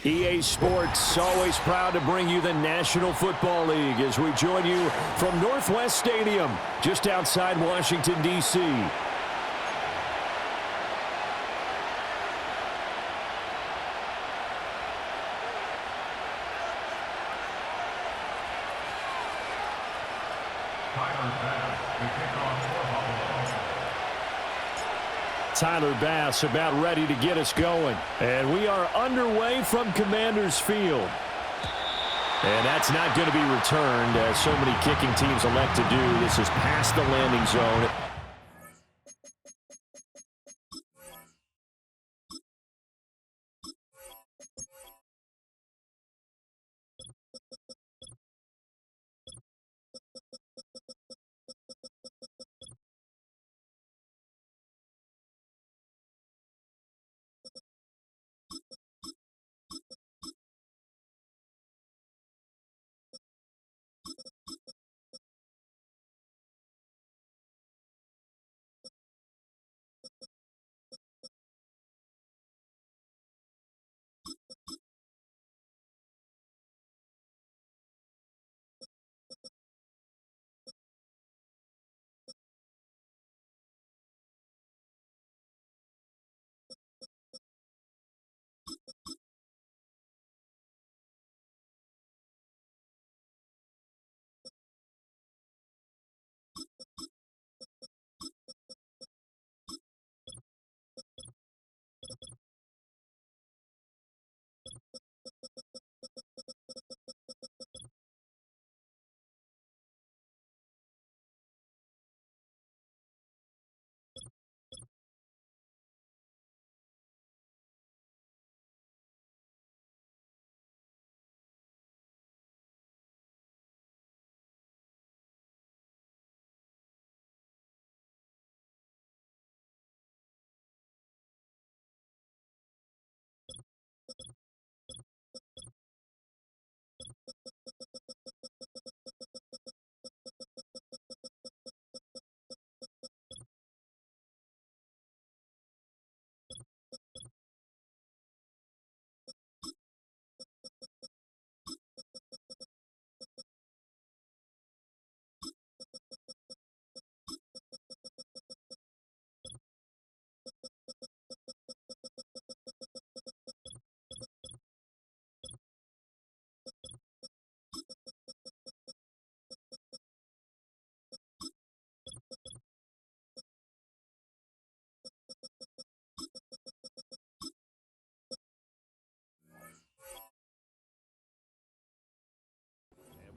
EA Sports, always proud to bring you the National Football League as we join you from Northwest Stadium, just outside Washington, D.C. Tyler Bass about ready to get us going. And we are underway from Commander's Field. And that's not going to be returned, as so many kicking teams elect to do. This is past the landing zone.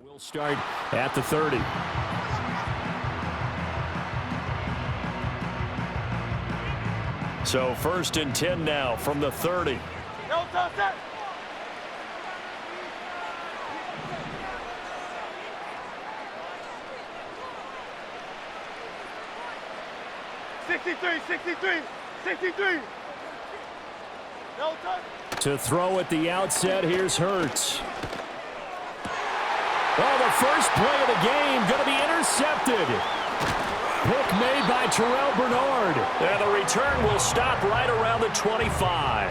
We'll start at the 30. So 1st and 10 now from the 30. No, touch that. No touch. To throw at the outset, here's Hurts. Oh, the first play of the game going to be intercepted. Pick made by Terrell Bernard. And the return will stop right around the 25.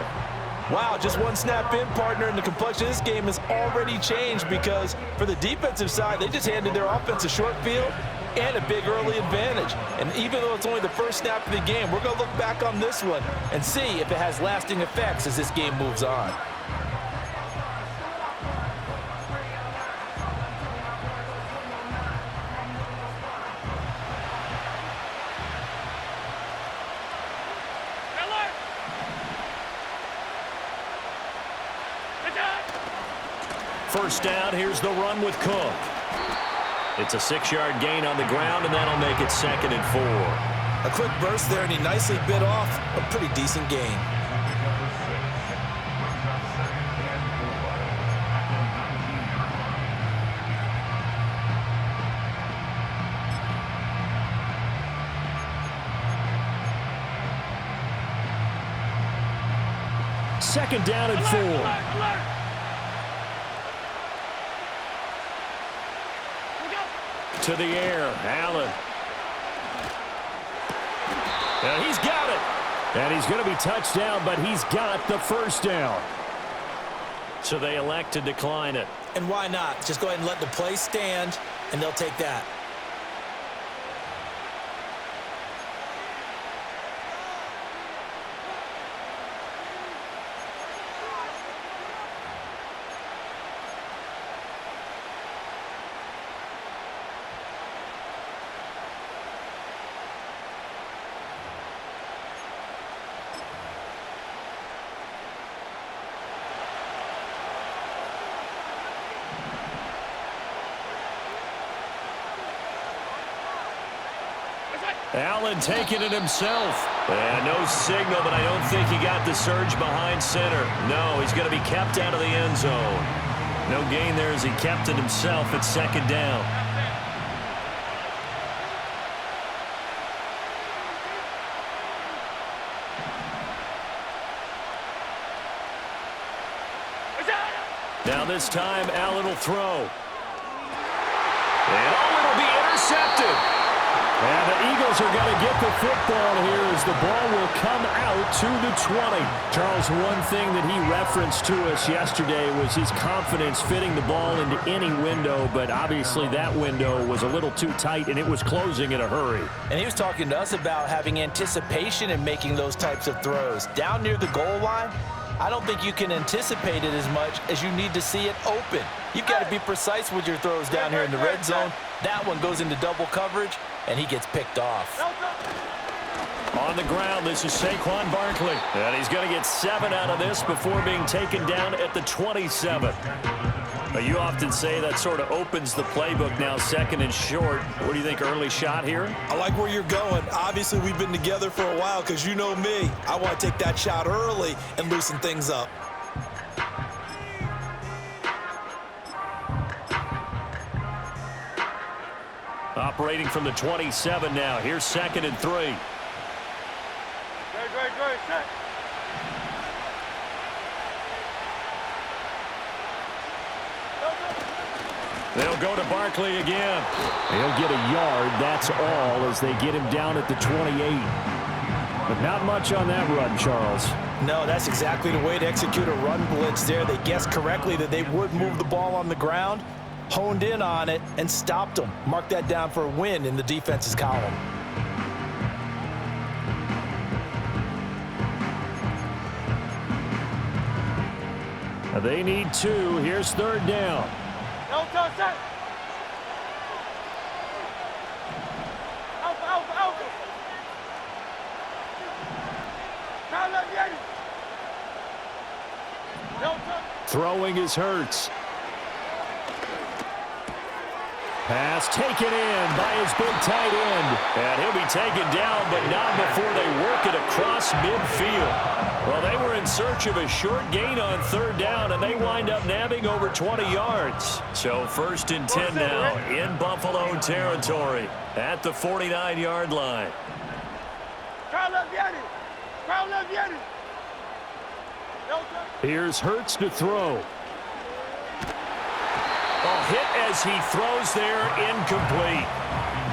Wow, just one snap in, partner, and the complexion of this game has already changed because for the defensive side, they just handed their offense a short field and a big early advantage. And even though it's only the first snap of the game, we're going to look back on this one and see if it has lasting effects as this game moves on. First down, here's the run with Cook. It's a 6-yard gain on the ground, and that'll make it 2nd and 4. A quick burst there, and he nicely bit off a pretty decent gain. Second down and 4. To the air, Allen. And he's got it. And he's going to be touched down, but he's got the first down. So they elect to decline it. And why not? Just go ahead and let the play stand, and they'll take that. Allen taking it himself. And no signal, but I don't think he got the surge behind center. No, he's going to be kept out of the end zone. No gain there as he kept it himself at second down. Now this time, Allen will throw. And it'll be intercepted. And the Eagles are going to get the football here as the ball will come out to the 20. Charles, one thing that he referenced to us yesterday was his confidence fitting the ball into any window, but obviously that window was a little too tight, and it was closing in a hurry. And he was talking to us about having anticipation in making those types of throws. Down near the goal line, I don't think you can anticipate it as much as you need to see it open. You've got to be precise with your throws down here in the red zone. That one goes into double coverage, and he gets picked off. On the ground, this is Saquon Barkley. And he's going to get 7 out of this before being taken down at the 27. But you often say that sort of opens the playbook now, second and short. What do you think, early shot here? I like where you're going. Obviously, we've been together for a while because you know me. I want to take that shot early and loosen things up. Operating from the 27 now. Here's second and 3. Great, set. They'll go to Barkley again. He'll get a yard, that's all, as they get him down at the 28. But not much on that run, Charles. No, that's exactly the way to execute a run blitz there. They guessed correctly that they would move the ball on the ground, honed in on it, and stopped them. Mark that down for a win in the defense's column. They need 2. Here's third down. No touch that. Out. Now let me get it. No touch. Throwing is Hurts. Pass taken in by his big tight end. And he'll be taken down, but not before they work it across midfield. Well, they were in search of a short gain on third down, and they wind up nabbing over 20 yards. So first and 10 now in Buffalo territory at the 49-yard line. Here's Hurts to throw. Hit as he throws there, incomplete.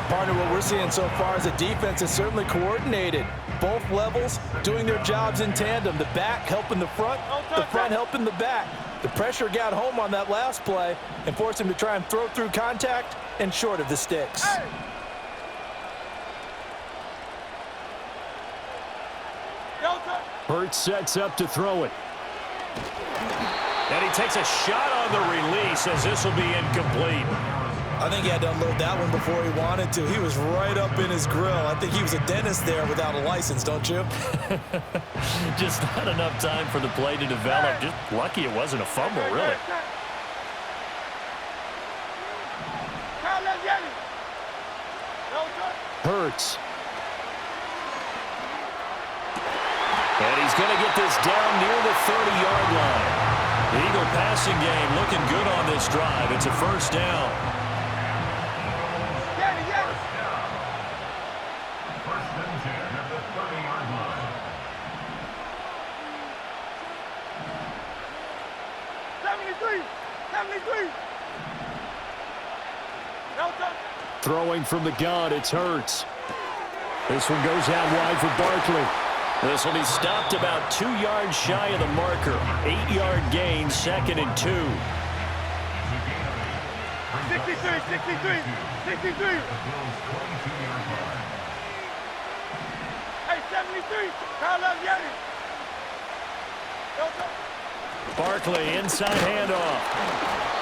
Partner, what we're seeing so far is the defense is certainly coordinated. Both levels doing their jobs in tandem. The back helping the front helping the back. The pressure got home on that last play and forced him to try and throw through contact and short of the sticks. Hey. Hurts sets up to throw it. And he takes a shot on the release as this will be incomplete. I think he had to unload that one before he wanted to. He was right up in his grill. I think he was a dentist there without a license, don't you? Just not enough time for the play to develop. Just lucky it wasn't a fumble, really. Hurts. And he's going to get this down near the 30-yard line. The Eagle passing game looking good on this drive. It's a first down. First and 10 at the 30-yard line. 73. No touch. Throwing from the gun, it's Hurts. This one goes out wide for Barkley. This will be stopped about 2 yards shy of the marker. 8-yard gain, 2nd and 2. 63, 63, 63. Hey, 73. Carlos Yeti. Barkley, inside handoff.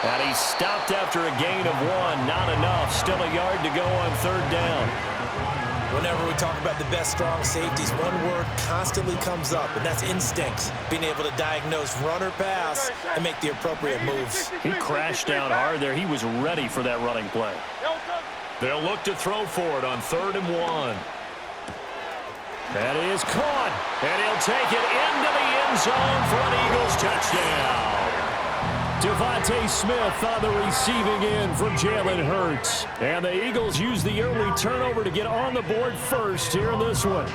And he's stopped after a gain of 1. Not enough. Still a yard to go on 3rd down. Whenever we talk about the best strong safeties, one word constantly comes up, and that's instincts. Being able to diagnose run or pass and make the appropriate moves. He crashed down hard there. He was ready for that running play. They'll look to throw for it on 3rd and 1. That is caught, and he'll take it into the end zone for an Eagles touchdown. Devontae Smith on the receiving end from Jalen Hurts. And the Eagles use the early turnover to get on the board first here in this one.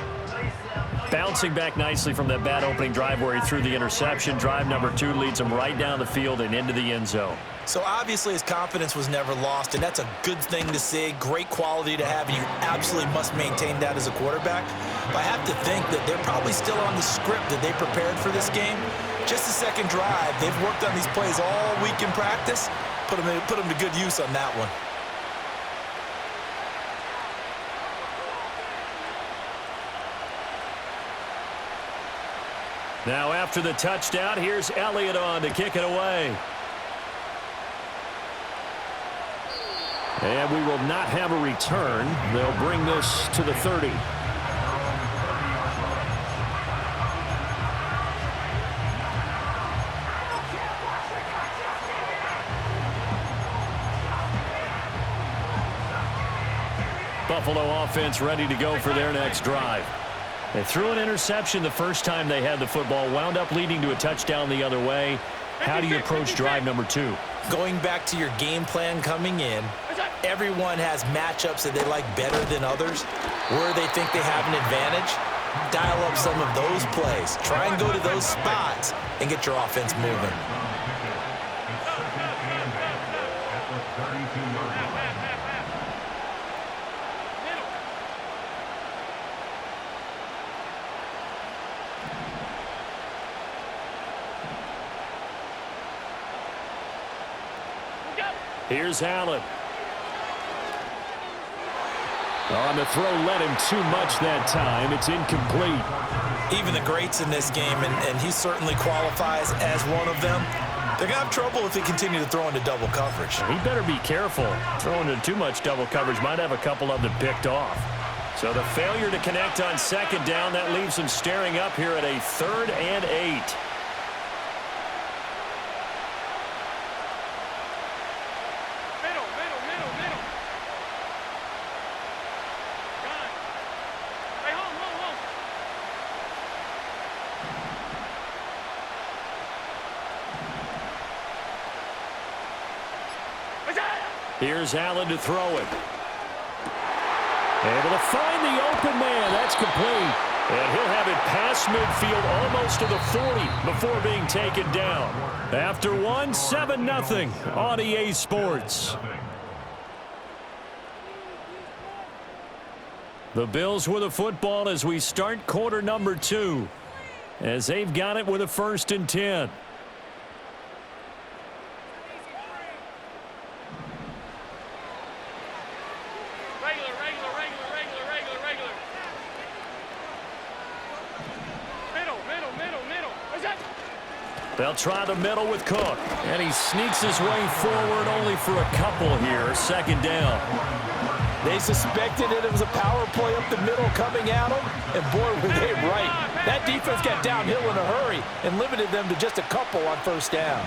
Bouncing back nicely from that bad opening drive where he threw the interception. Drive number 2 leads him right down the field and into the end zone. So obviously his confidence was never lost, and that's a good thing to see. Great quality to have, and you absolutely must maintain that as a quarterback. But I have to think that they're probably still on the script that they prepared for this game. Just the second drive, they've worked on these plays all week in practice. Put them to good use on that one. Now after the touchdown, here's Elliott on to kick it away. And we will not have a return. They'll bring this to the 30. Buffalo offense ready to go for their next drive. They threw an interception the first time they had the football, wound up leading to a touchdown the other way. How do you approach drive number 2? Going back to your game plan coming in, everyone has matchups that they like better than others, where they think they have an advantage. Dial up some of those plays. Try and go to those spots and get your offense moving. Here's Allen. On the throw, led him too much that time. It's incomplete. Even the greats in this game, and he certainly qualifies as one of them, they're going to have trouble if they continue to throw into double coverage. He better be careful. Throwing into too much double coverage might have a couple of them picked off. So the failure to connect on 2nd down, that leaves him staring up here at a 3rd and 8. Here's Allen to throw it. Able to find the open man. That's complete. And he'll have it past midfield almost to the 40 before being taken down. After 7-0 on EA Sports. The Bills with a football as we start quarter number 2. As they've got it with a 1st and 10. They'll try the middle with Cook. And he sneaks his way forward only for a couple here. 2nd down. They suspected it was a power play up the middle coming at them. And boy, were they right. That defense got downhill in a hurry and limited them to just a couple on 1st down.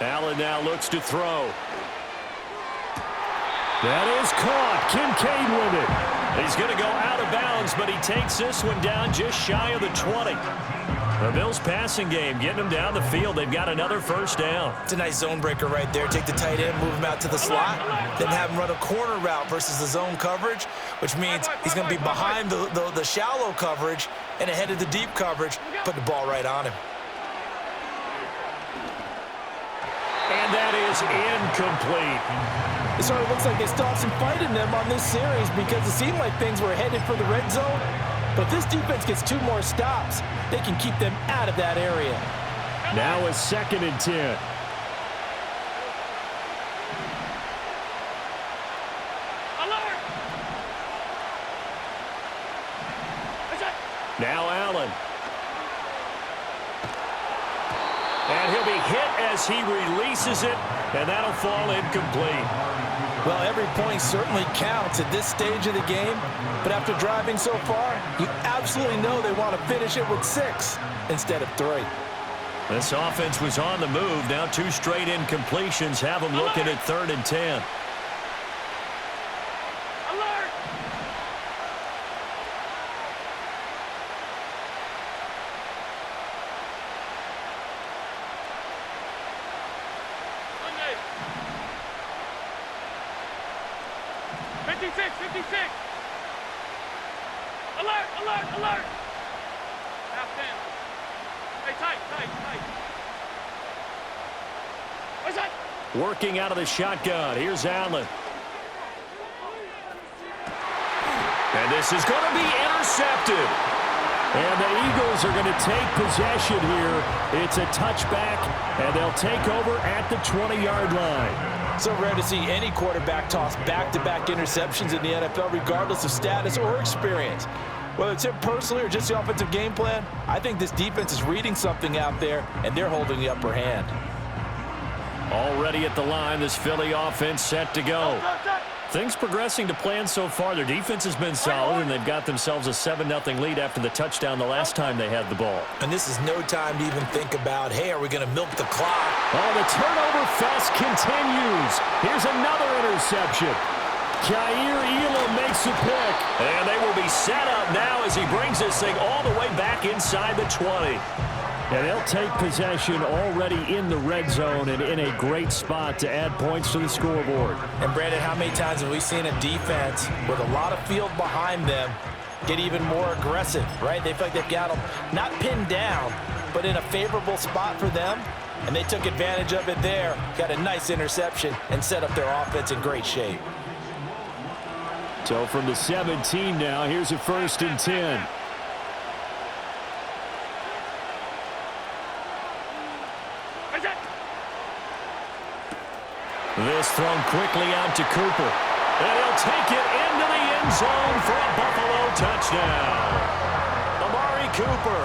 Allen now looks to throw. That is caught. Kincaid with it. He's going to go out of bounds, but he takes this one down just shy of the 20. The Bills passing game, getting them down the field. They've got another 1st down. It's a nice zone breaker right there. Take the tight end, move him out to the slot, then have him run a corner route versus the zone coverage, which means he's going to be behind the shallow coverage and ahead of the deep coverage, put the ball right on him. And that is incomplete. It sort of looks like they still have some fight in them on this series because it seemed like things were headed for the red zone. But if this defense gets 2 more stops, they can keep them out of that area. Now a 2nd and 10. Now Allen. And he'll be hit as he releases it, and that'll fall incomplete. Well, every point certainly counts at this stage of the game, but after driving so far, you absolutely know they want to finish it with 6 instead of 3. This offense was on the move. Now 2 straight incompletions have them looking at 3rd and 10. Alert! Half 10. Hey, tight. What's that? Working out of the shotgun. Here's Allen. And this is going to be intercepted. And the Eagles are going to take possession here. It's a touchback, and they'll take over at the 20-yard line. So rare to see any quarterback toss back-to-back interceptions in the NFL, regardless of status or experience. Whether it's him personally or just the offensive game plan, I think this defense is reading something out there, and they're holding the upper hand. Already at the line, this Philly offense set to go. Things progressing to plan so far. Their defense has been solid, and they've got themselves a 7-0 lead after the touchdown the last time they had the ball. And this is no time to even think about, hey, are we going to milk the clock? Oh, the turnover fest continues. Here's another interception. Elam makes a pick. And they will be set up now as he brings this thing all the way back inside the 20. And they'll take possession already in the red zone and in a great spot to add points to the scoreboard. And, Brandon, how many times have we seen a defense with a lot of field behind them get even more aggressive, right? They feel like they've got them not pinned down, but in a favorable spot for them. And they took advantage of it there, got a nice interception, and set up their offense in great shape. So from the 17 now, here's a 1st and 10. This thrown quickly out to Cooper. And he'll take it into the end zone for a Buffalo touchdown. Amari Cooper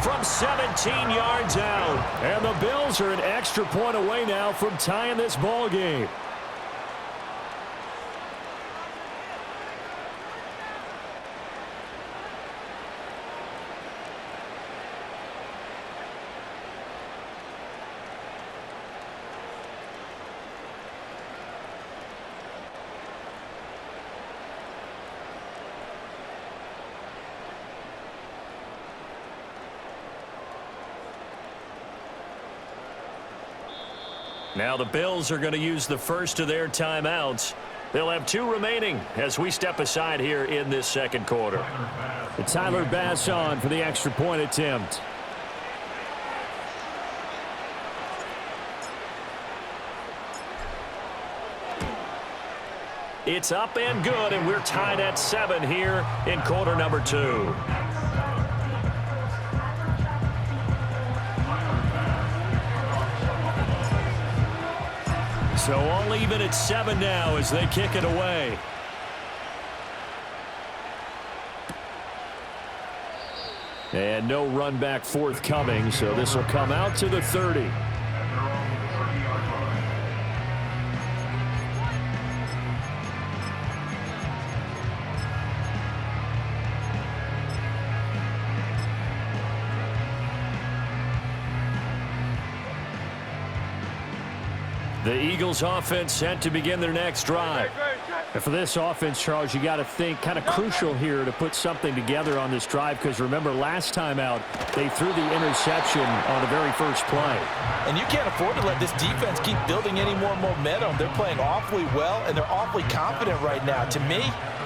from 17 yards out. And the Bills are an extra point away now from tying this ball game. Now the Bills are going to use the first of their timeouts. They'll have 2 remaining as we step aside here in this second quarter. Tyler Bass on for the extra point attempt. It's up and good, and we're tied at 7 here in quarter number 2. So all even at 7 now as they kick it away. And no run back forthcoming, so this will come out to the 30. The Eagles offense set to begin their next drive. And for this offense, Charles, you got to think kind of crucial here to put something together on this drive, because remember last time out they threw the interception on the very first play. And you can't afford to let this defense keep building any more momentum. They're playing awfully well, and they're awfully confident right now. To me,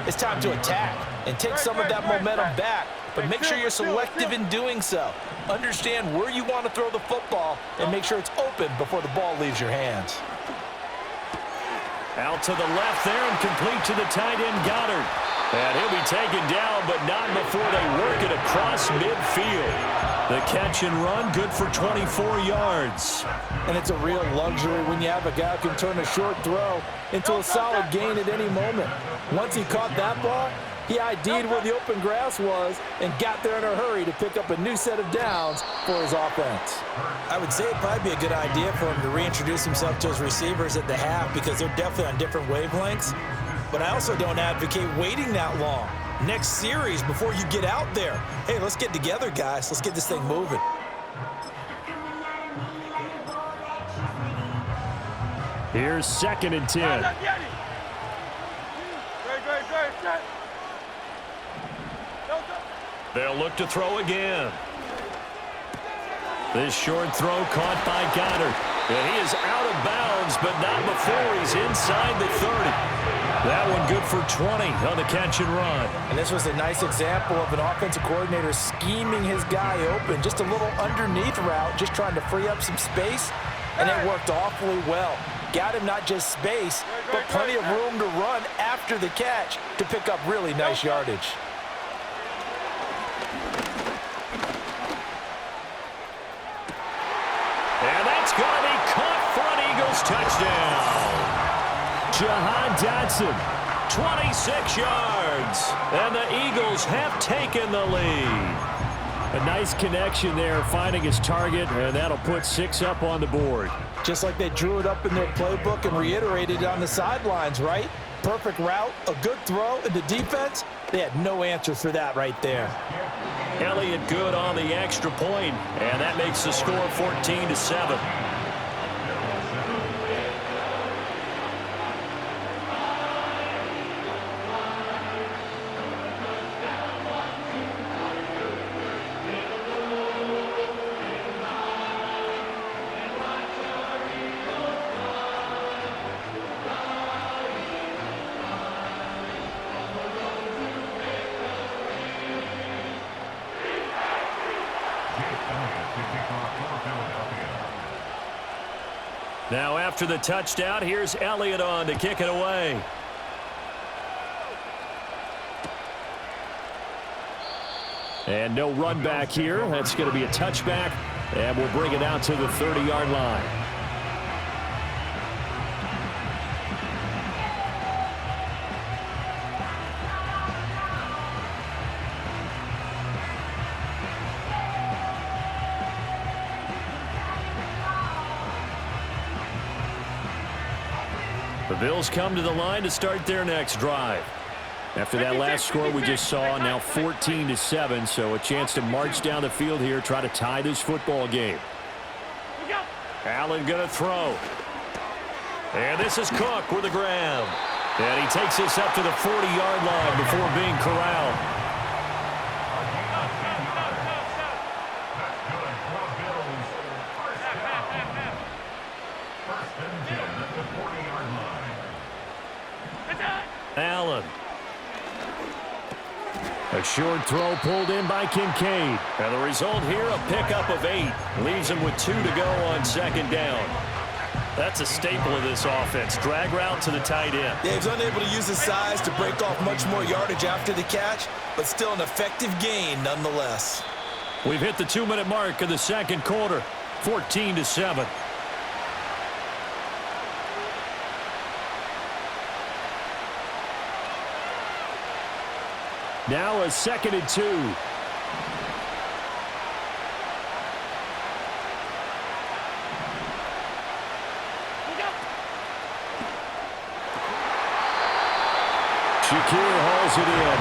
it's time to attack and take some of that momentum back but make sure you're selective in doing so. Understand where you want to throw the football and make sure it's open before the ball leaves your hands. Out to the left there and complete to the tight end, Goddard. And he'll be taken down, but not before they work it across midfield. The catch and run, good for 24 yards. And it's a real luxury when you have a guy who can turn a short throw into a solid gain at any moment. Once he caught that ball, he ID'd where the open grass was and got there in a hurry to pick up a new set of downs for his offense. I would say it'd probably be a good idea for him to reintroduce himself to his receivers at the half because they're definitely on different wavelengths. But I also don't advocate waiting that long. Next series before you get out there. Hey, let's get together, guys. Let's get this thing moving. Here's 2nd and 10. They'll look to throw again. This short throw caught by Goddard. And he is out of bounds, but not before he's inside the 30. That one good for 20 on the catch and run. And this was a nice example of an offensive coordinator scheming his guy open. Just a little underneath route, just trying to free up some space, and it worked awfully well. Got him not just space, but plenty of room to run after the catch to pick up really nice yardage. And that's going to be caught for an Eagles touchdown. Jahan Dotson, 26 yards. And the Eagles have taken the lead. A nice connection there, finding his target, and that'll put 6 up on the board. Just like they drew it up in their playbook and reiterated it on the sidelines, right? Perfect route, a good throw, and the defense, they had no answer for that right there. Elliott good on the extra point, and that makes the score 14-7. Now after the touchdown, here's Elliott on to kick it away. And no run back here. That's going to be a touchback, and we'll bring it out to the 30-yard line. The Bills come to the line to start their next drive. After that last score we just saw, now 14-7, so a chance to march down the field here, try to tie this football game. Allen gonna throw. And this is Cook with a grab. And he takes this up to the 40-yard line before being corralled. Allen. A short throw pulled in by Kincaid. And the result here, a pickup of 8. Leaves him with 2 to go on 2nd down. That's a staple of this offense. Drag route to the tight end. Yeah, he's unable to use his size to break off much more yardage after the catch, but still an effective gain nonetheless. We've hit the 2-minute mark of the second quarter. 14-7. Now a 2nd and 2. Shakir hauls it in.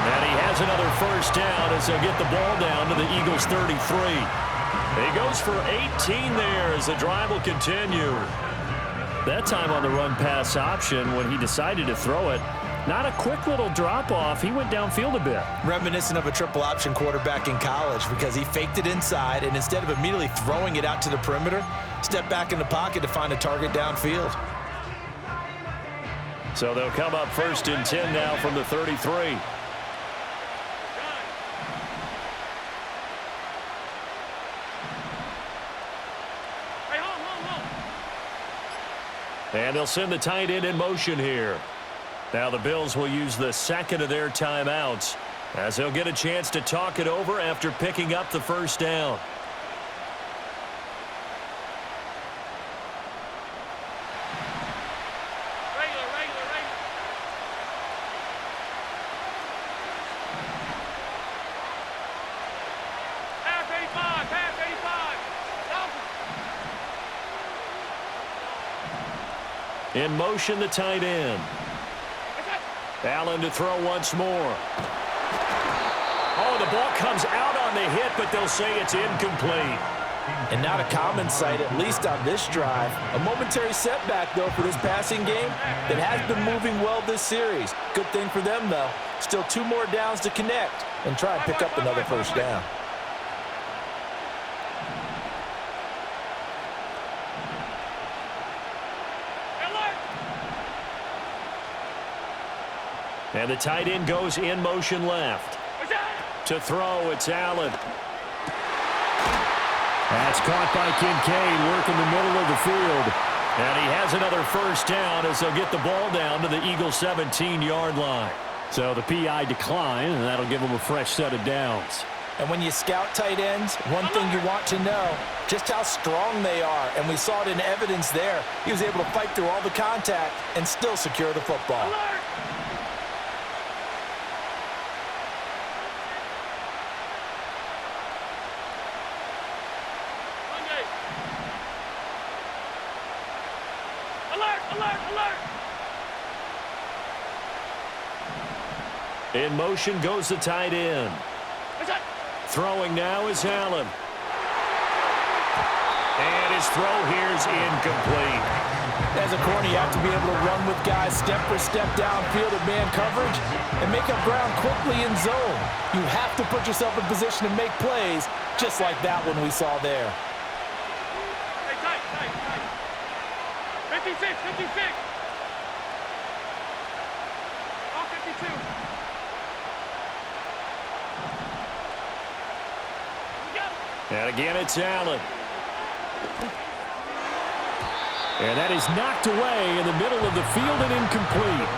And he has another first down as they'll get the ball down to the Eagles' 33. He goes for 18 there as the drive will continue. That time on the run-pass option when he decided to throw it. Not a quick little drop-off. He went downfield a bit. Reminiscent of a triple option quarterback in college because he faked it inside and instead of immediately throwing it out to the perimeter, stepped back in the pocket to find a target downfield. So they'll come up 1st and 10 now from the 33. And they'll send the tight end in motion here. Now the Bills will use the second of their timeouts as they'll get a chance to talk it over after picking up the first down. In motion, the tight end. Allen to throw once more. Oh, the ball comes out on the hit, but they'll say it's incomplete. And not a common sight, at least on this drive. A momentary setback, though, for this passing game that has been moving well this series. Good thing for them, though. Still 2 more downs to connect and try and pick up another first down. And the tight end goes in motion left. To throw, it's Allen. That's caught by Kincaid, working the middle of the field. And he has another first down as they'll get the ball down to the Eagles' 17-yard line. So the PI decline, and that'll give them a fresh set of downs. And when you scout tight ends, one thing you want to know, just how strong they are. And we saw it in evidence there. He was able to fight through all the contact and still secure the football. In motion goes the tight end. Throwing now is Allen. And his throw here is incomplete. As a corner, you have to be able to run with guys step for step downfield at man coverage and make up ground quickly in zone. You have to put yourself in position to make plays, just like that one we saw there. Hey, tight. 56. All 52. And again, it's Allen. And that is knocked away in the middle of the field and incomplete.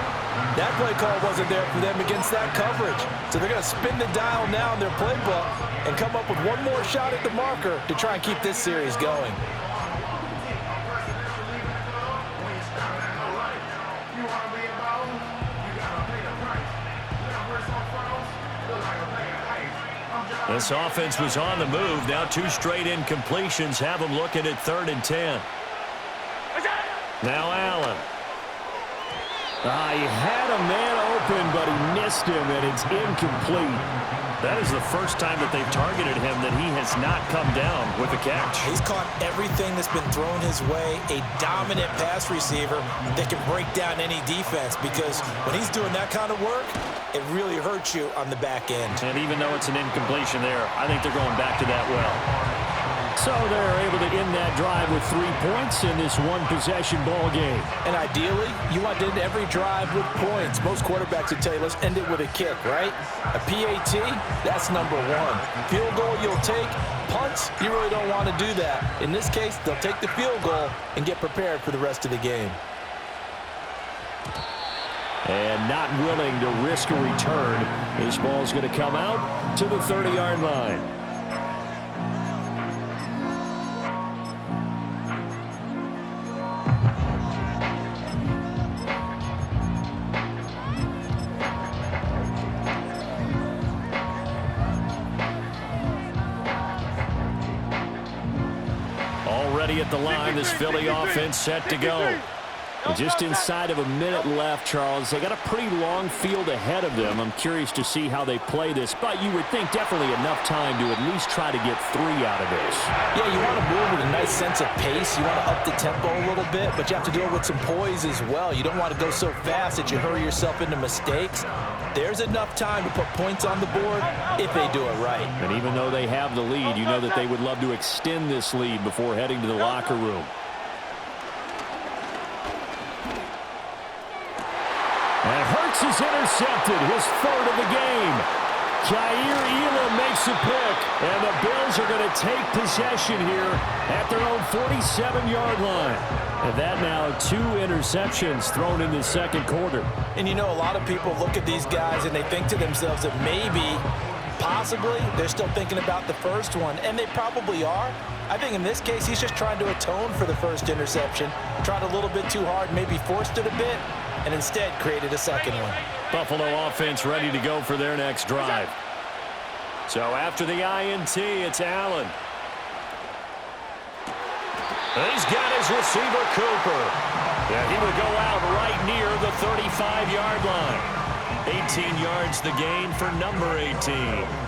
That play call wasn't there for them against that coverage. So they're going to spin the dial now in their playbook and come up with one more shot at the marker to try and keep this series going. This offense was on the move. Now 2 straight incompletions have them looking at 3rd and 10. Now Allen. He had a man open, but he missed him, and it's incomplete. That is the first time that they've targeted him that he has not come down with a catch. He's caught everything that's been thrown his way. A dominant pass receiver that can break down any defense, because when he's doing that kind of work, it really hurts you on the back end. And even though it's an incompletion there, I think they're going back to that well. So they're able to end that drive with 3 points in this one-possession ball game. And ideally, you want to end every drive with points. Most quarterbacks would tell you, let's end it with a kick, right? A PAT, that's number 1. Field goal you'll take. Punts, you really don't want to do that. In this case, they'll take the field goal and get prepared for the rest of the game. And not willing to risk a return. This ball's going to come out to the 30-yard line. Already at the line, this Philly offense set to go. And just inside of a minute left, Charles. They got a pretty long field ahead of them. I'm curious to see how they play this, but you would think definitely enough time to at least try to get 3 out of this. Yeah, you want to move with a nice sense of pace. You want to up the tempo a little bit, but you have to do it with some poise as well. You don't want to go so fast that you hurry yourself into mistakes. There's enough time to put points on the board if they do it right. And even though they have the lead, you know that they would love to extend this lead before heading to the locker room. And Hurts is intercepted, his 3rd of the game. Elam makes a pick, and the Bills are going to take possession here at their own 47-yard line. And that now 2 interceptions thrown in the second quarter. And you know, a lot of people look at these guys and they think to themselves that maybe, possibly, they're still thinking about the first one, and they probably are. I think in this case, he's just trying to atone for the first interception, tried a little bit too hard, maybe forced it a bit, and instead created a second one. Buffalo offense ready to go for their next drive. So after the INT, it's Allen. He's got his receiver, Cooper. Yeah, he will go out right near the 35-yard line. 18 yards the gain for number 18.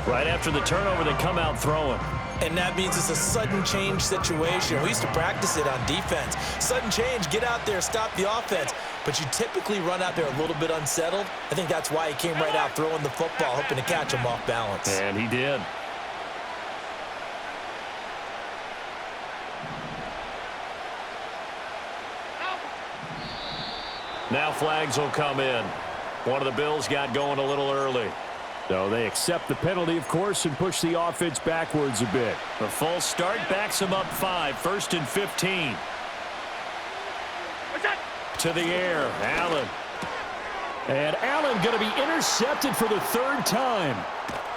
Right after the turnover, they come out throwing. And that means it's a sudden change situation. We used to practice it on defense. Sudden change, get out there, stop the offense. But you typically run out there a little bit unsettled. I think that's why he came right out throwing the football, hoping to catch him off balance. And he did. Now flags will come in. One of the Bills got going a little early. So they accept the penalty, of course, and push the offense backwards a bit. The false start backs them up 5, 1st and 15. To the air, Allen. And Allen going to be intercepted for the 3rd time.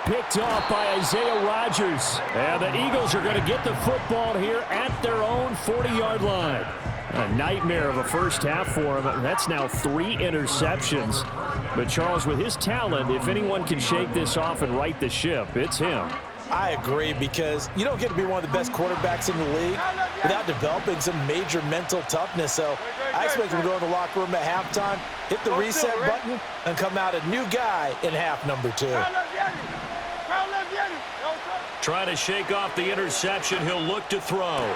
Picked off by Isaiah Rodgers. And the Eagles are going to get the football here at their own 40-yard line. A nightmare of a first half for him. That's now 3 interceptions. But Charles, with his talent, if anyone can shake this off and right the ship, it's him. I agree, because you don't get to be one of the best quarterbacks in the league without developing some major mental toughness. So I expect him to go in the locker room at halftime, hit the reset button, and come out a new guy in half number 2. Trying to shake off the interception. He'll look to throw.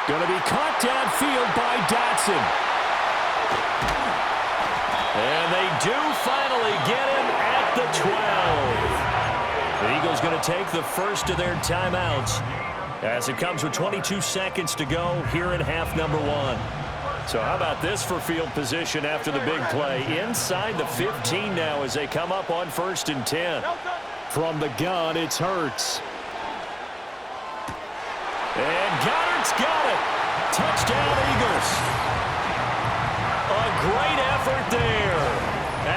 Going to be caught downfield by Dotson. And they do finally get him at the 12. The Eagles going to take the first of their timeouts as it comes with 22 seconds to go here in half number 1. So how about this for field position after the big play? Inside the 15 now as they come up on 1st and 10. From the gun, it's Hurts. And Goddard's got it. Touchdown, Eagles. A great effort there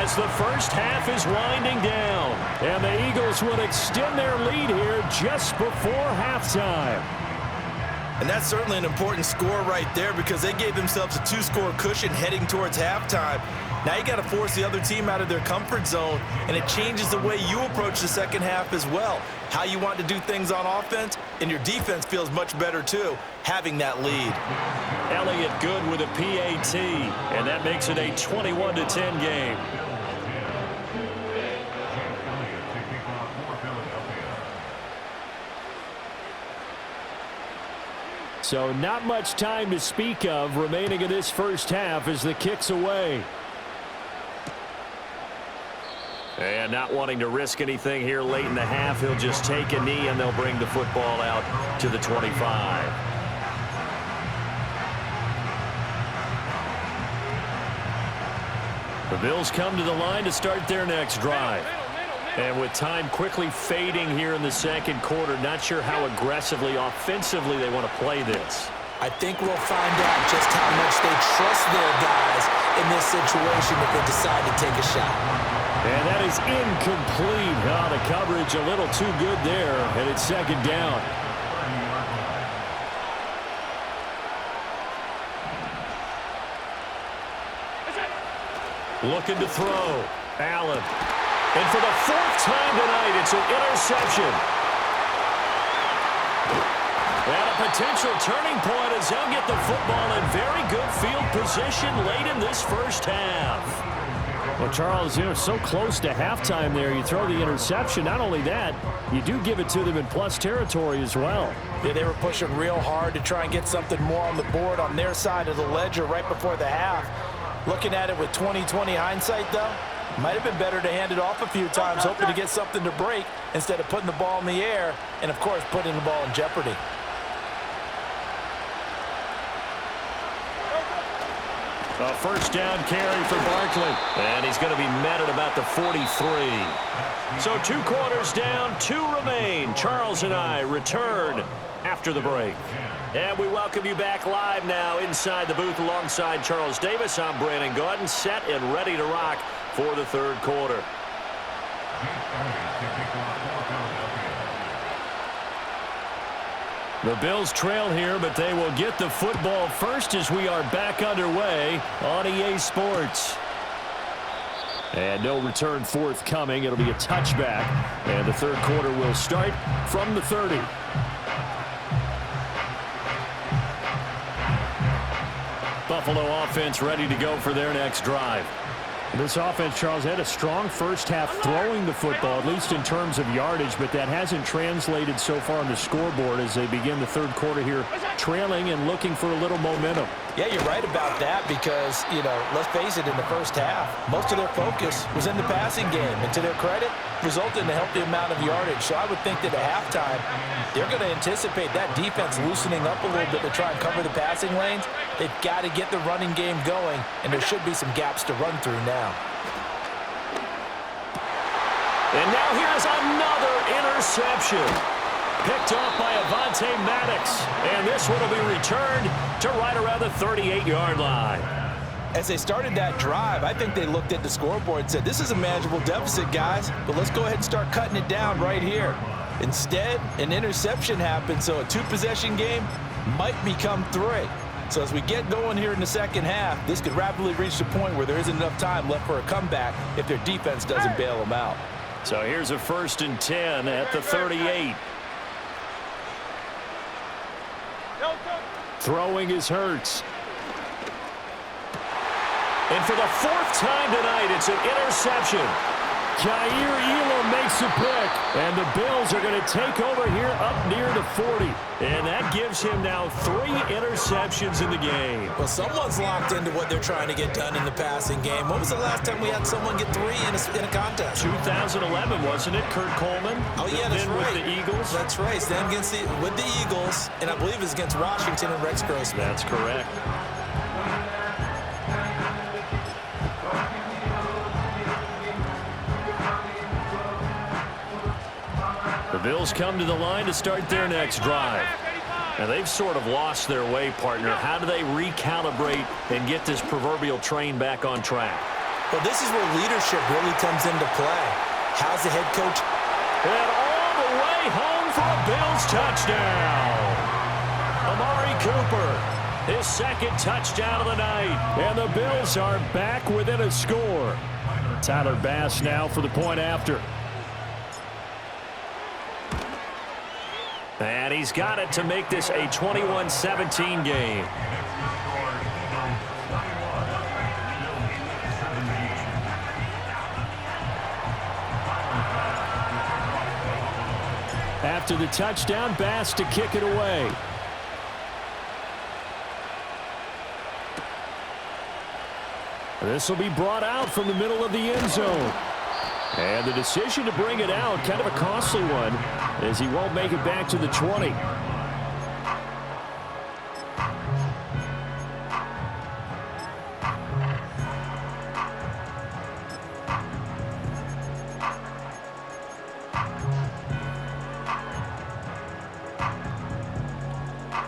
as the first half is winding down. And the Eagles will extend their lead here just before halftime. And that's certainly an important score right there, because they gave themselves a 2-score cushion heading towards halftime. Now you got to force the other team out of their comfort zone, and it changes the way you approach the second half as well. How you want to do things on offense, and your defense feels much better too, having that lead. Elliott good with a PAT, and that makes it a 21-10 game. So not much time to speak of remaining in this first half as the kick's away. And not wanting to risk anything here late in the half, he'll just take a knee and they'll bring the football out to the 25. The Bills come to the line to start their next drive. And with time quickly fading here in the second quarter, not sure how aggressively, offensively they want to play this. I think we'll find out just how much they trust their guys in this situation if they decide to take a shot. And that is incomplete. Oh, the coverage a little too good there, and it's second down. Looking to throw. Allen. And for the 4th time tonight, it's an interception. And a potential turning point as they'll get the football in very good field position late in this first half. Well, Charles, so close to halftime there. You throw the interception. Not only that, you do give it to them in plus territory as well. Yeah, they were pushing real hard to try and get something more on the board on their side of the ledger right before the half. Looking at it with 20/20 hindsight, though, might have been better to hand it off a few times, hoping to get something to break instead of putting the ball in the air and, of course, putting the ball in jeopardy. A first down carry for Barkley. And he's going to be met at about the 43. So 2 quarters down, 2 remain. Charles and I return after the break. And we welcome you back live now inside the booth alongside Charles Davis. I'm Brandon Gaudin, set and ready to rock for the third quarter. The Bills trail here, but they will get the football first as we are back underway on EA Sports. And no return forthcoming. It'll be a touchback. And the third quarter will start from the 30. Buffalo offense ready to go for their next drive. This offense, Charles, had a strong first half throwing the football, at least in terms of yardage, but that hasn't translated so far on the scoreboard as they begin the third quarter here, trailing and looking for a little momentum. Yeah, you're right about that because, let's face it, in the first half, most of their focus was in the passing game. And to their credit, resulted in a healthy amount of yardage. So I would think that at halftime, they're going to anticipate that defense loosening up a little bit to try and cover the passing lanes. They've got to get the running game going, and there should be some gaps to run through now. And now here's another interception. Picked off by Avonte Maddox. And this one will be returned to right around the 38-yard line. As they started that drive, I think they looked at the scoreboard and said, this is a manageable deficit, guys, but let's go ahead and start cutting it down right here. Instead, an interception happened, so a 2-possession game might become 3. So as we get going here in the second half, this could rapidly reach the point where there isn't enough time left for a comeback if their defense doesn't bail them out. So here's a 1st and 10 at the 38. Throwing is Hurts. And for the 4th time tonight, it's an interception. Kaiir Elam makes a pick. And the Bills are going to take over here up near the 40. And that gives him now 3 interceptions in the game. Well, someone's locked into what they're trying to get done in the passing game. When was the last time we had someone get 3 in a contest? 2011, wasn't it? Curt Coleman. Oh, yeah, that's right. With the Eagles. That's right. Then with the Eagles, and I believe it's against Washington and Rex Grossman. That's correct. The Bills come to the line to start their next drive. Now, they've sort of lost their way, partner. How do they recalibrate and get this proverbial train back on track? Well, this is where leadership really comes into play. How's the head coach? And all the way home for a Bills touchdown. Amari Cooper, his 2nd touchdown of the night. And the Bills are back within a score. Tyler Bass now for the point after. And he's got it to make this a 21-17 game. After the touchdown, Bass to kick it away. This will be brought out from the middle of the end zone. And the decision to bring it out, kind of a costly one, as he won't make it back to the 20.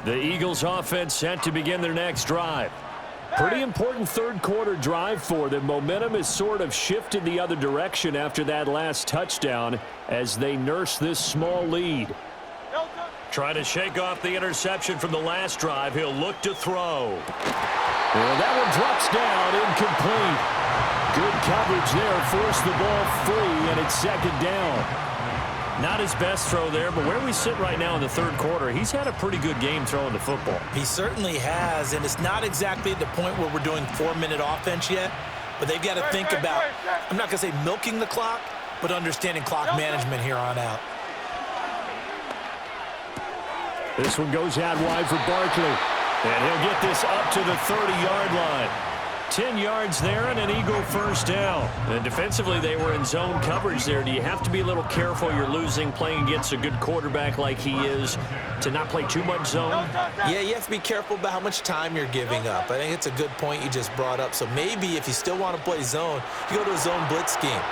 The Eagles offense set to begin their next drive. Pretty important third quarter drive for them. Momentum has sort of shifted the other direction after that last touchdown as they nurse this small lead. Trying to shake off the interception from the last drive. He'll look to throw. And that one drops down, incomplete. Good coverage there, forced the ball free, and it's 2nd down. Not his best throw there, but where we sit right now in the third quarter, he's had a pretty good game throwing the football. He certainly has, and it's not exactly at the point where we're doing 4-minute offense yet, but they've got to think about, I'm not going to say milking the clock, but understanding clock management here on out. This one goes out wide for Barkley, and he'll get this up to the 30-yard line. 10 yards there and an Eagle first down. And defensively, they were in zone coverage there. Do you have to be a little careful? You're losing playing against a good quarterback like he is to not play too much zone? Yeah, you have to be careful about how much time you're giving up. I think it's a good point you just brought up. So maybe if you still want to play zone, you go to a zone blitz scheme.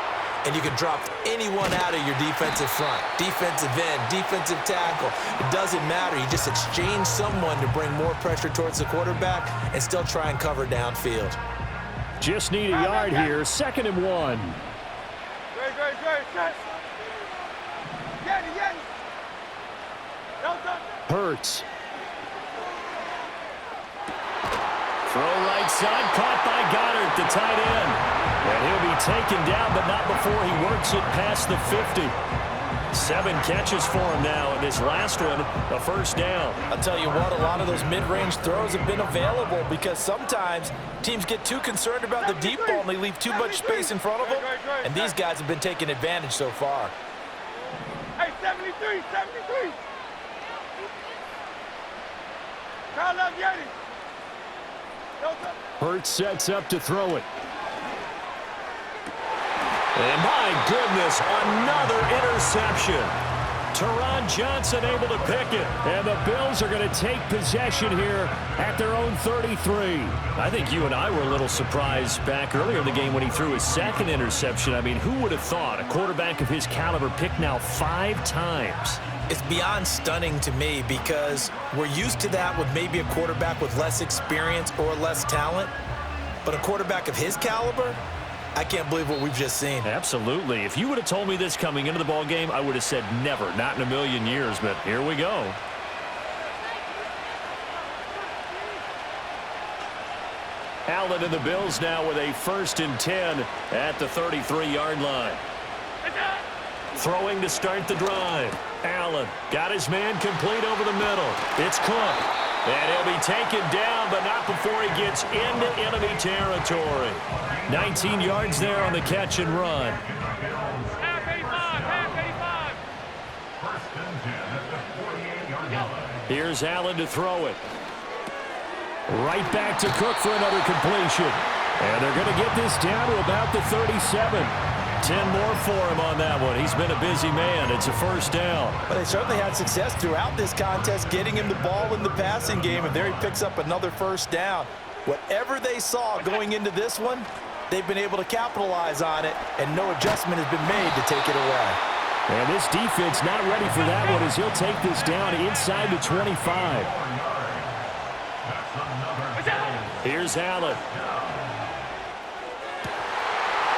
And you can drop anyone out of your defensive front, defensive end, defensive tackle. It doesn't matter. You just exchange someone to bring more pressure towards the quarterback and still try and cover downfield. Just need a yard here. 2nd and 1. Hurts. Throw right side, caught by Goddard, the tight end. And he'll be taken down, but not before he works it past the 50. 7 catches for him now, and this last one, a first down. I'll tell you what, a lot of those mid-range throws have been available because sometimes teams get too concerned about the deep ball and they leave too much space in front of them, and these guys have been taking advantage so far. Hey, 73, 73. Call up Yeti. Hurts sets up to throw it. And my goodness, another interception. Teron Johnson able to pick it. And the Bills are going to take possession here at their own 33. I think you and I were a little surprised back earlier in the game when he threw his 2nd interception. I mean, who would have thought a quarterback of his caliber picked now 5 times? It's beyond stunning to me because we're used to that with maybe a quarterback with less experience or less talent. But a quarterback of his caliber, I can't believe what we've just seen. Absolutely. If you would have told me this coming into the ball game, I would have said never, not in a million years, but here we go. Allen and the Bills now with a 1st and 10 at the 33-yard line. Throwing to start the drive. Allen got his man complete over the middle. It's Cook. And he'll be taken down, but not before he gets into enemy territory. 19 yards there on the catch and run. Half 85, half 85. 1st and 10 at the 48-yard line. Here's Allen to throw it. Right back to Cook for another completion. And they're going to get this down to about the 37. 10 more for him on that one. He's been a busy man. It's a first down. But they certainly had success throughout this contest, getting him the ball in the passing game, and there he picks up another first down. Whatever they saw going into this one, they've been able to capitalize on it, and no adjustment has been made to take it away. And this defense not ready for that one as he'll take this down inside the 25. Here's Allen.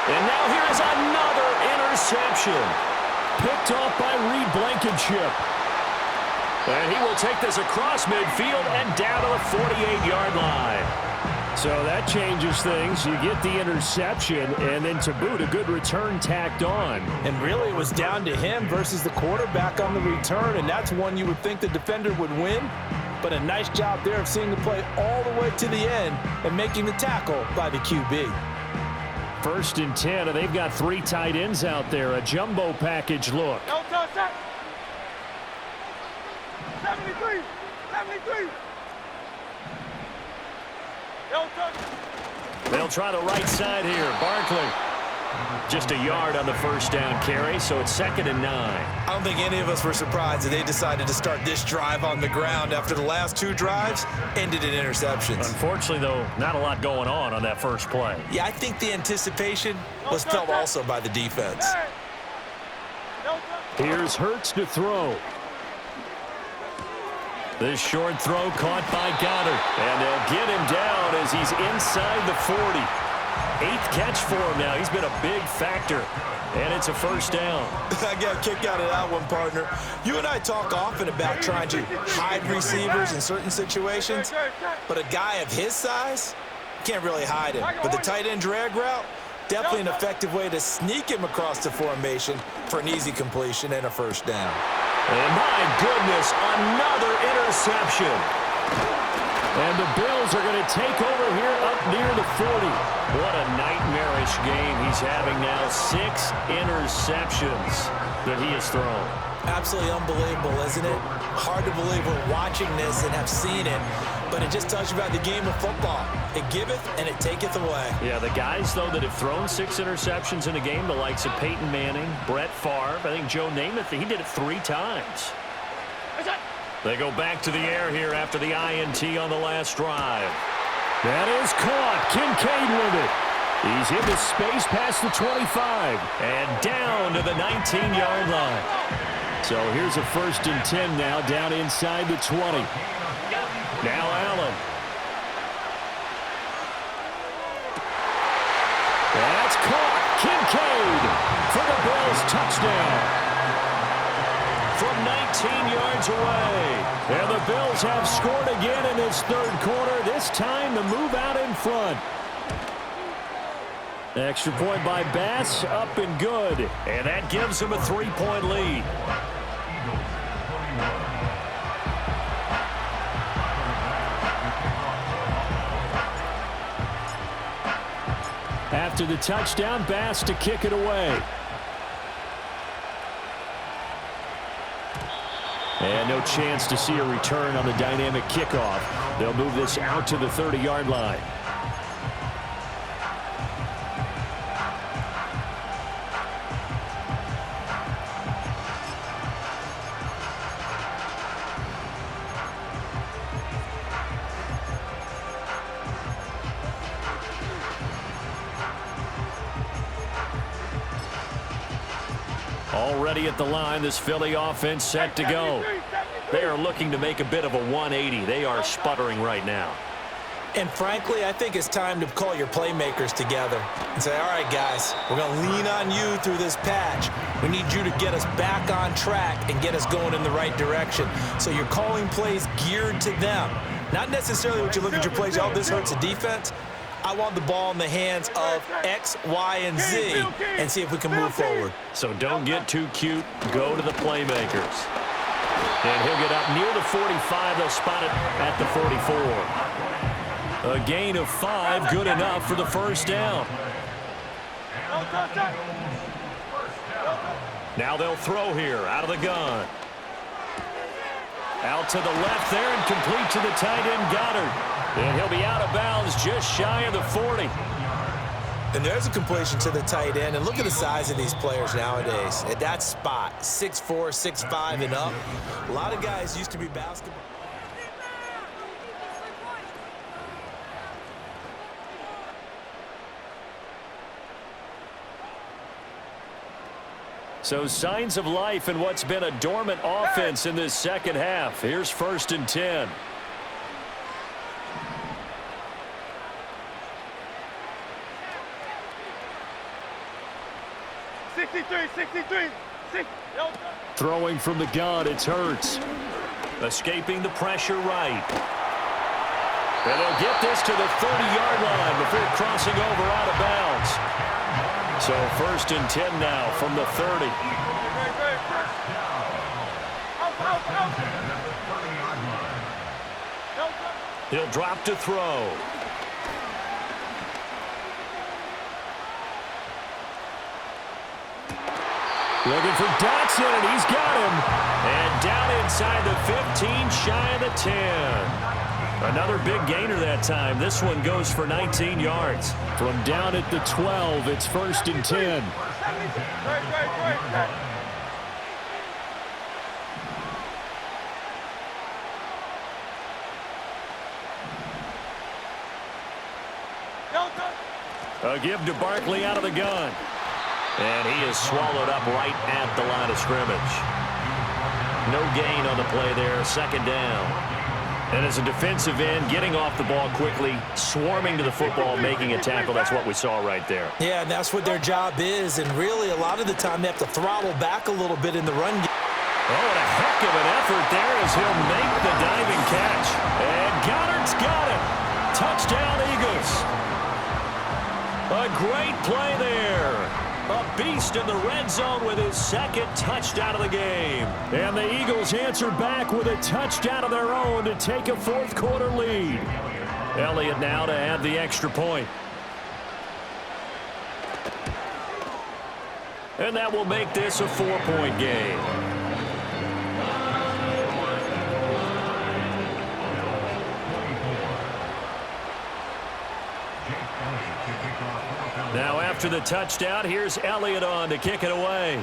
And now here's another interception. Picked off by Reed Blankenship. And he will take this across midfield and down to the 48-yard line. So that changes things. You get the interception, and then to boot, a good return tacked on. And really, it was down to him versus the quarterback on the return, and that's one you would think the defender would win. But a nice job there of seeing the play all the way to the end and making the tackle by the QB. 1st and 10, and they've got 3 tight ends out there. A jumbo package look. No touch that. 73, 73. No touch. They'll try the right side here. Barkley. Just a yard on the first down carry, so it's 2nd and 9. I don't think any of us were surprised that they decided to start this drive on the ground after the last 2 drives ended in interceptions. Unfortunately, though, not a lot going on that first play. Yeah, I think the anticipation was felt also by the defense. Here's Hurts to throw. This short throw caught by Goddard. And they'll get him down as he's inside the 40. 8th catch for him now. He's been a big factor. And it's a first down. I got a kick out of that one, partner. You and I talk often about trying to hide receivers in certain situations, but a guy of his size can't really hide him. But the tight end drag route, definitely an effective way to sneak him across the formation for an easy completion and a first down. And my goodness, another interception. And the Bills are going to take over here up near the 40. What a nightmarish game he's having now. 6 interceptions that he has thrown. Absolutely unbelievable, isn't it? Hard to believe we're watching this and have seen it, but it just tells you about the game of football. It giveth and it taketh away. Yeah, the guys, though, that have thrown 6 interceptions in a game, the likes of Peyton Manning, Brett Favre, I think Joe Namath, he did it 3 times. They go back to the air here after the INT on the last drive. That is caught. Kincaid with it. He's into space past the 25 and down to the 19-yard line. So here's a 1st and 10 now, down inside the 20. Now Allen. That's caught. Kincaid for the Bills touchdown. From 19 yards away. And the Bills have scored again in this 3rd quarter. This time to move out in front. Extra point by Bass, up and good. And that gives them a 3-point lead. After the touchdown, Bass to kick it away. And no chance to see a return on the dynamic kickoff. They'll move this out to the 30-yard line. Already at the line, this Philly offense set to go. They are looking to make a bit of a 180. They are sputtering right now. And frankly, I think it's time to call your playmakers together and say, all right, guys, we're going to lean on you through this patch. We need you to get us back on track and get us going in the right direction. So you're calling plays geared to them. Not necessarily what you look at your plays, oh, this hurts the defense. I want the ball in the hands of X, Y, and Z and see if we can move forward. So don't get too cute. Go to the playmakers. And he'll get up near the 45. They'll spot it at the 44. A gain of 5, good enough for the 1st down. Now they'll throw here out of the gun. Out to the left there and complete to the tight end Goddard. And he'll be out of bounds just shy of the 40. And there's a completion to the tight end. And look at the size of these players nowadays. At that spot, 6'4", 6'5", and up. A lot of guys used to be basketball. So signs of life in what's been a dormant offense in this 2nd half. Here's 1st and 10. Throwing from the gun, it's Hurts. Escaping the pressure right. And they'll get this to the 30-yard line before crossing over out of bounds. So 1st and 10 now from the 30. He'll drop to throw. Looking for Dotson, and he's got him. And down inside the 15, shy of the 10. Another big gainer that time. This one goes for 19 yards. From down at the 12, it's 1st and 10. A give to Barkley out of the gun. And he is swallowed up right at the line of scrimmage. No gain on the play there, 2nd down. And as a defensive end, getting off the ball quickly, swarming to the football, making a tackle, that's what we saw right there. Yeah, and that's what their job is. And really, a lot of the time, they have to throttle back a little bit in the run game. Oh, and a heck of an effort there as he'll make the diving catch. And Goddard's got it. Touchdown, Eagles. A great play there. A beast in the red zone with his 2nd touchdown of the game. And the Eagles answer back with a touchdown of their own to take a 4th quarter lead. Elliott now to add the extra point. And that will make this a 4-point game. Now after the touchdown, here's Elliott on to kick it away.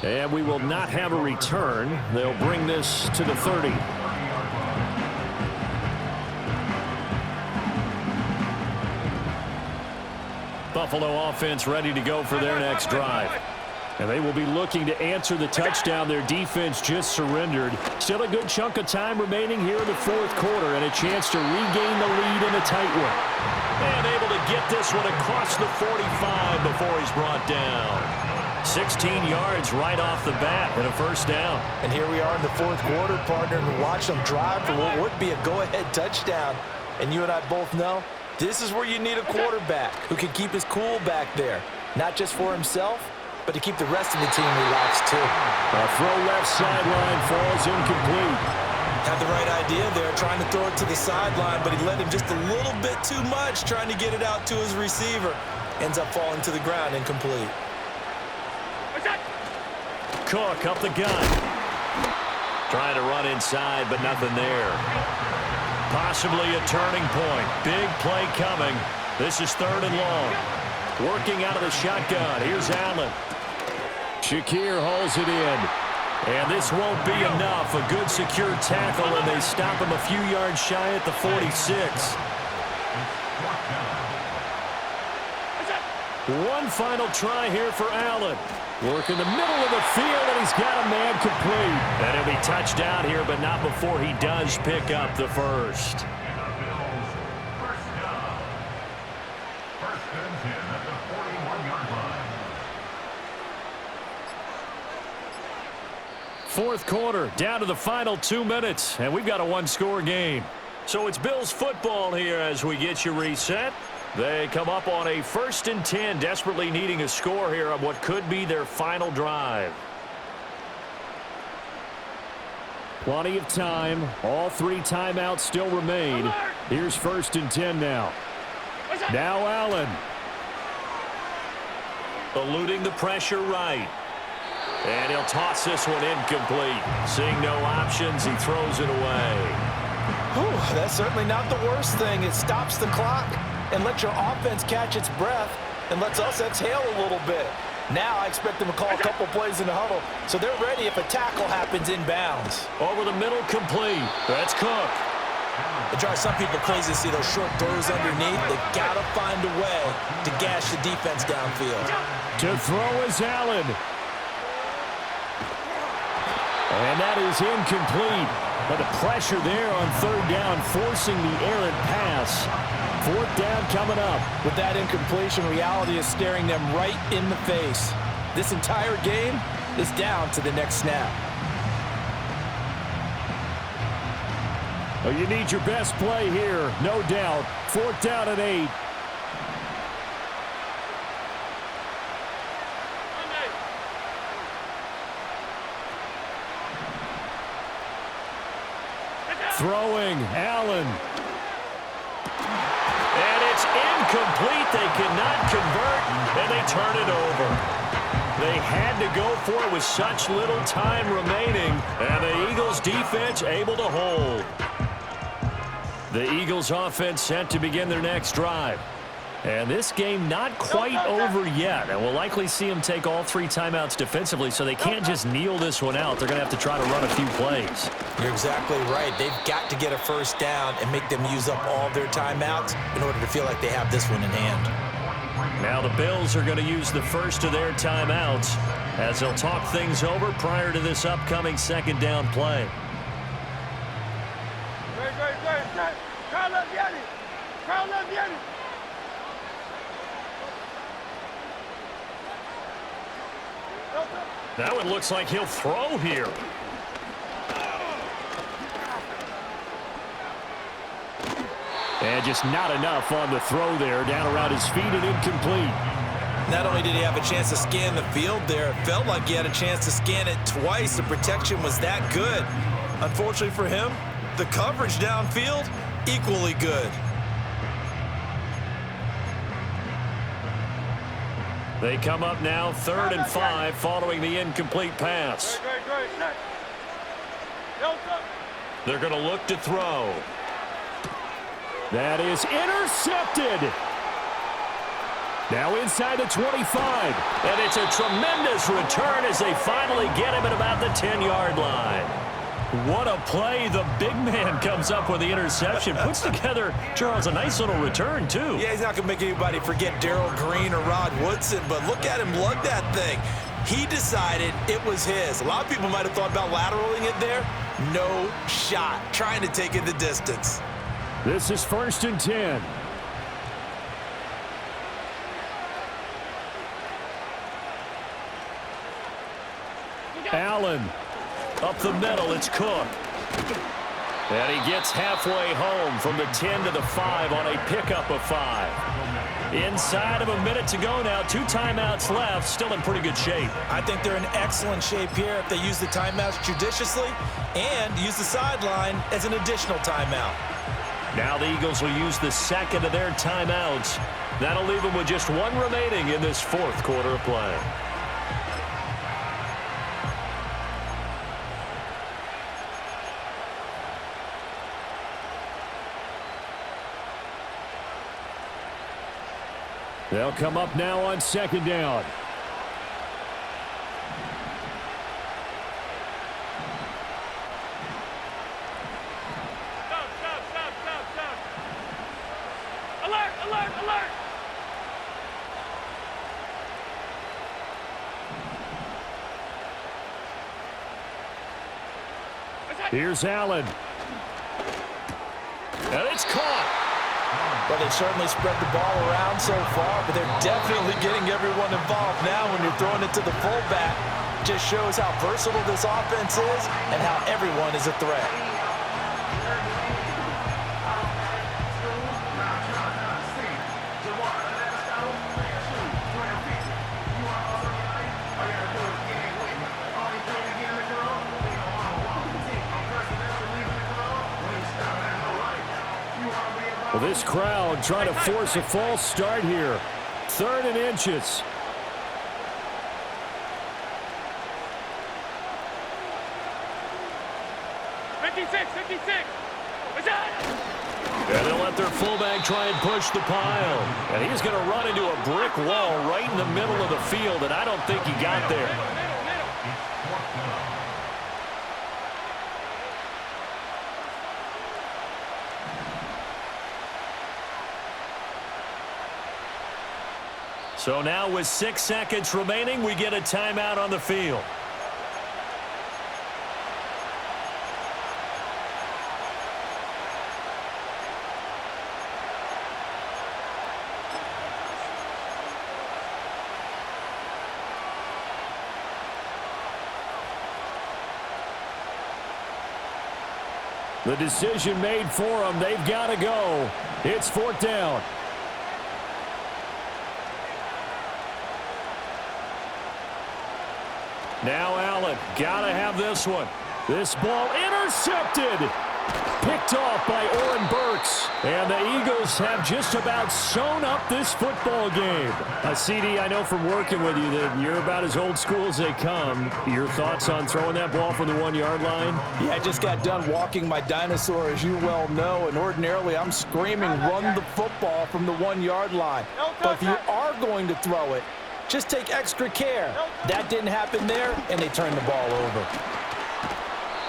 And we will not have a return. They'll bring this to the 30. Buffalo offense ready to go for their next drive. And they will be looking to answer the touchdown their defense just surrendered. Still a good chunk of time remaining here in the fourth quarter and a chance to regain the lead in a tight one. And able to get this one across the 45 before he's brought down. 16 yards right off the bat and a first down. And here we are in the fourth quarter, partner, and watch them drive for what would be a go-ahead touchdown. And you and I both know this is where you need a quarterback who can keep his cool back there, not just for himself, but to keep the rest of the team relaxed too. A throw left sideline falls incomplete. Had the right idea there, trying to throw it to the sideline, but he led him just a little bit too much, trying to get it out to his receiver. Ends up falling to the ground, incomplete. Cook up the gun. Trying to run inside, but nothing there. Possibly a turning point. Big play coming. This is 3rd and long. Working out of the shotgun. Here's Allen. Shakir holds it in. And this won't be enough. A good secure tackle, and they stop him a few yards shy at the 46. One final try here for Allen. Work in the middle of the field, and he's got a man complete. And he'll be touchdown here, but not before he does pick up the first. And the Bills, first down. 1st and 10 at the 41-yard line. Fourth quarter, down to the final 2 minutes, and we've got a one-score game. So it's Bills football here as we get you reset. They come up on a 1st and 10, desperately needing a score here on what could be their final drive. Plenty of time. All 3 timeouts still remain. Here's 1st and 10 now. Now Allen. Eluding the pressure right. And he'll toss this one incomplete. Seeing no options, he throws it away. Whew, that's certainly not the worst thing. It stops the clock and lets your offense catch its breath and lets us exhale a little bit. Now I expect them to call a couple plays in the huddle, so they're ready if a tackle happens inbounds. Over the middle, complete. That's Cook. It drives some people crazy to see those short throws underneath. They've got to find a way to gash the defense downfield. To throw is Allen. And that is incomplete. But the pressure there on 3rd down, forcing the errant pass. 4th down coming up. With that incompletion, reality is staring them right in the face. This entire game is down to the next snap. Well, you need your best play here, no doubt. 4th down and 8. Throwing, Allen. And it's incomplete. They cannot convert, and they turn it over. They had to go for it with such little time remaining, and the Eagles' defense able to hold. The Eagles' offense set to begin their next drive. And this game not quite over yet, and we'll likely see them take all 3 timeouts defensively, so they can't just kneel this one out. They're going to have to try to run a few plays. You're exactly right. They've got to get a first down and make them use up all their timeouts in order to feel like they have this one in hand. Now the Bills are going to use the first of their timeouts as they'll talk things over prior to this upcoming 2nd down play. Great. Carl left Yanni. Now it looks like he'll throw here. And just not enough on the throw there. Down around his feet and incomplete. Not only did he have a chance to scan the field there, it felt like he had a chance to scan it twice. The protection was that good. Unfortunately for him, the coverage downfield, equally good. They come up now 3rd and 5 following the incomplete pass. They're going to look to throw. That is intercepted. Now inside the 25. And it's a tremendous return as they finally get him at about the 10-yard line. What a play. The big man comes up with the interception. Puts together, Charles, a nice little return, too. Yeah, he's not going to make anybody forget Darrell Green or Rod Woodson, but look at him lug that thing. He decided it was his. A lot of people might have thought about lateraling it there. No shot. Trying to take it the distance. This is 1st and 10. Allen. Up the middle, it's Cook. And he gets halfway home from the 10 to the 5 on a pickup of 5. Inside of a minute to go now. 2 timeouts left. Still in pretty good shape. I think they're in excellent shape here if they use the timeouts judiciously and use the sideline as an additional timeout. Now the Eagles will use the second of their timeouts. That'll leave them with just 1 remaining in this 4th quarter of play. They'll come up now on 2nd down. Stop. Alert, alert, alert. Here's Allen. And it's caught. Well, they've certainly spread the ball around so far, but they're definitely getting everyone involved now when you're throwing it to the fullback. Just shows how versatile this offense is and how everyone is a threat. Well, this crowd trying to force a false start here. 3rd and inches. And they'll let their fullback try and push the pile. And he's going to run into a brick wall right in the middle of the field, and I don't think he got there. So now with 6 seconds remaining, we get a timeout on the field. The decision made for them. They've got to go. It's 4th down. Now Allen, gotta have this one. This ball intercepted. Picked off by Oren Burks. And the Eagles have just about sewn up this football game. CD, I know from working with you that you're about as old school as they come. Your thoughts on throwing that ball from the 1-yard line? Yeah, I just got done walking my dinosaur, as you well know, and ordinarily I'm screaming, run the football from the 1-yard line. But if you are going to throw it, just take extra care. That didn't happen there, and they turned the ball over.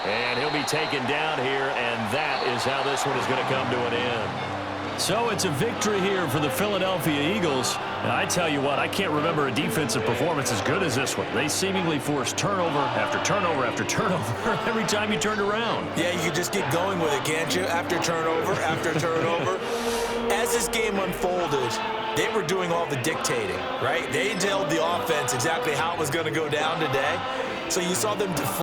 And he'll be taken down here, and that is how this one is going to come to an end. So it's a victory here for the Philadelphia Eagles. And I tell you what, I can't remember a defensive performance as good as this one. They seemingly forced turnover after turnover after turnover every time you turned around. Yeah, you can just get going with it, can't you? After turnover, after turnover. As this game unfolded, they were doing all the dictating, right? They told the offense exactly how it was going to go down today. So you saw them deflect.